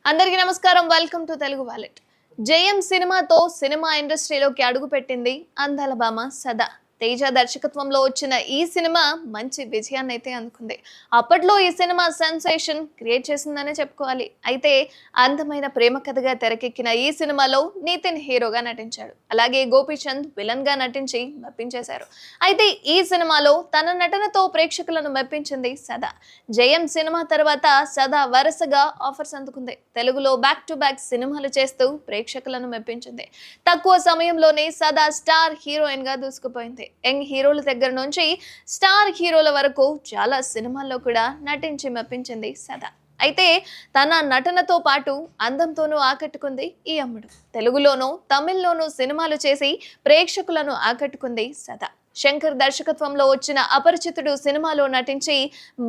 అందరికీ నమస్కారం. Welcome to Telugu wallet. జయం సినిమాతో సినిమా ఇండస్ట్రీలోకి అడుగుపెట్టింది అందాల భామ సదా. తేజ దర్శకత్వంలో వచ్చిన ఈ సినిమా మంచి విజయాన్ని అయితే అందుకుంది. అప్పట్లో ఈ సినిమా సెన్సేషన్ క్రియేట్ చేసిందనే చెప్పుకోవాలి. అయితే అందమైన ప్రేమ కథగా తెరకెక్కిన ఈ సినిమాలో నితిన్ హీరోగా నటించాడు. అలాగే గోపీచంద్ విలన్ గా నటించి మెప్పించేశారు. అయితే ఈ సినిమాలో తన నటనతో ప్రేక్షకులను మెప్పించింది సదా. జయం సినిమా తర్వాత సదా వరుసగా ఆఫర్స్ అందుకుంది. తెలుగులో బ్యాక్ టు బ్యాక్ సినిమాలు చేస్తూ ప్రేక్షకులను మెప్పించింది. తక్కువ సమయంలోనే సదా స్టార్ హీరోయిన్ గా దూసుకుపోయింది. యంగ్ హీరోల దగ్గర నుంచి స్టార్ హీరోల వరకు చాలా సినిమాల్లో కూడా నటించి మెప్పించింది సదా. అయితే తన నటనతో పాటు అందంతోనూ ఆకట్టుకుంది ఈ అమ్మడు. తెలుగులోనూ తమిళ్లోనూ సినిమాలు చేసి ప్రేక్షకులను ఆకట్టుకుంది సదా. శంకర్ దర్శకత్వంలో వచ్చిన అపరిచితుడు సినిమాలో నటించి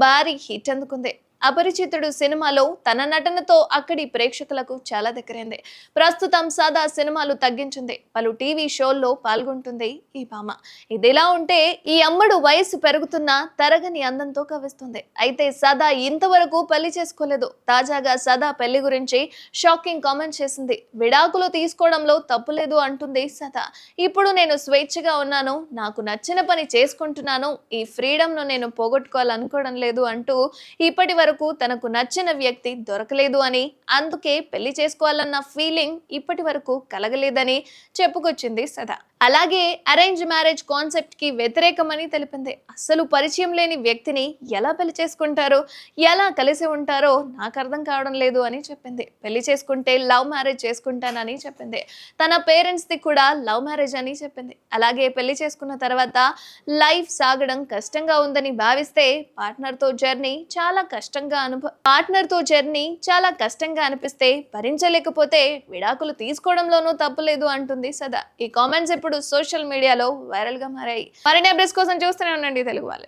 భారీ హిట్ అందుకుంది. అపరిచితుడు సినిమాలో తన నటనతో అక్కడి ప్రేక్షకులకు చాలా దగ్గరైంది. ప్రస్తుతం సదా సినిమాలు తగ్గించింది. పలు టీవీ షోల్లో పాల్గొంటుంది ఈ భామ. ఇదిలా ఉంటే ఈ అమ్మడు వయసు పెరుగుతున్నా తరగని అందంతో కవిస్తుంది. అయితే సదా ఇంతవరకు పెళ్లి చేసుకోలేదు. తాజాగా సదా పెళ్లి గురించి షాకింగ్ కామెంట్ చేసింది. విడాకులు తీసుకోవడంలో తప్పులేదు అంటుంది సదా. ఇప్పుడు నేను స్వేచ్ఛగా ఉన్నాను, నాకు నచ్చిన పని చేసుకుంటున్నాను, ఈ ఫ్రీడమ్ ను నేను పోగొట్టుకోవాలనుకోవడం లేదు అంటూ ఇప్పటి వరకు తనకు నచ్చిన వ్యక్తి దొరకలేదు అని, అందుకే పెళ్లి చేసుకోవాలన్న ఫీలింగ్ ఇప్పటి వరకు కలగలేదని చెప్పుకొచ్చింది సదా. అలాగే అరేంజ్ మ్యారేజ్ కాన్సెప్ట్ కి వ్యతిరేకమని తెలిపింది. అస్సలు పరిచయం లేని వ్యక్తిని ఎలా పెళ్లి చేసుకుంటారో, ఎలా కలిసి ఉంటారో నాకు అర్థం కావడం లేదు అని చెప్పింది. పెళ్లి చేసుకుంటే లవ్ మ్యారేజ్ చేసుకుంటానని చెప్పింది. తన పేరెంట్స్ ది కూడా లవ్ మ్యారేజ్ అని చెప్పింది. అలాగే పెళ్లి చేసుకున్న తర్వాత లైఫ్ సాగడం కష్టంగా ఉందని భావిస్తే పార్ట్నర్ తో జర్నీ చాలా కష్టంగా అనిపిస్తే భరించలేకపోతే విడాకులు తీసుకోవడంలోనూ తప్పులేదు అంటుంది సదా. ఈ కామెంట్స్ ఇప్పుడు సోషల్ మీడియాలో వైరల్ గా మారాయి. మరిన్ని అప్డేట్స్ కోసం చూస్తూనే ఉండండి తెలుగు వాలెట్.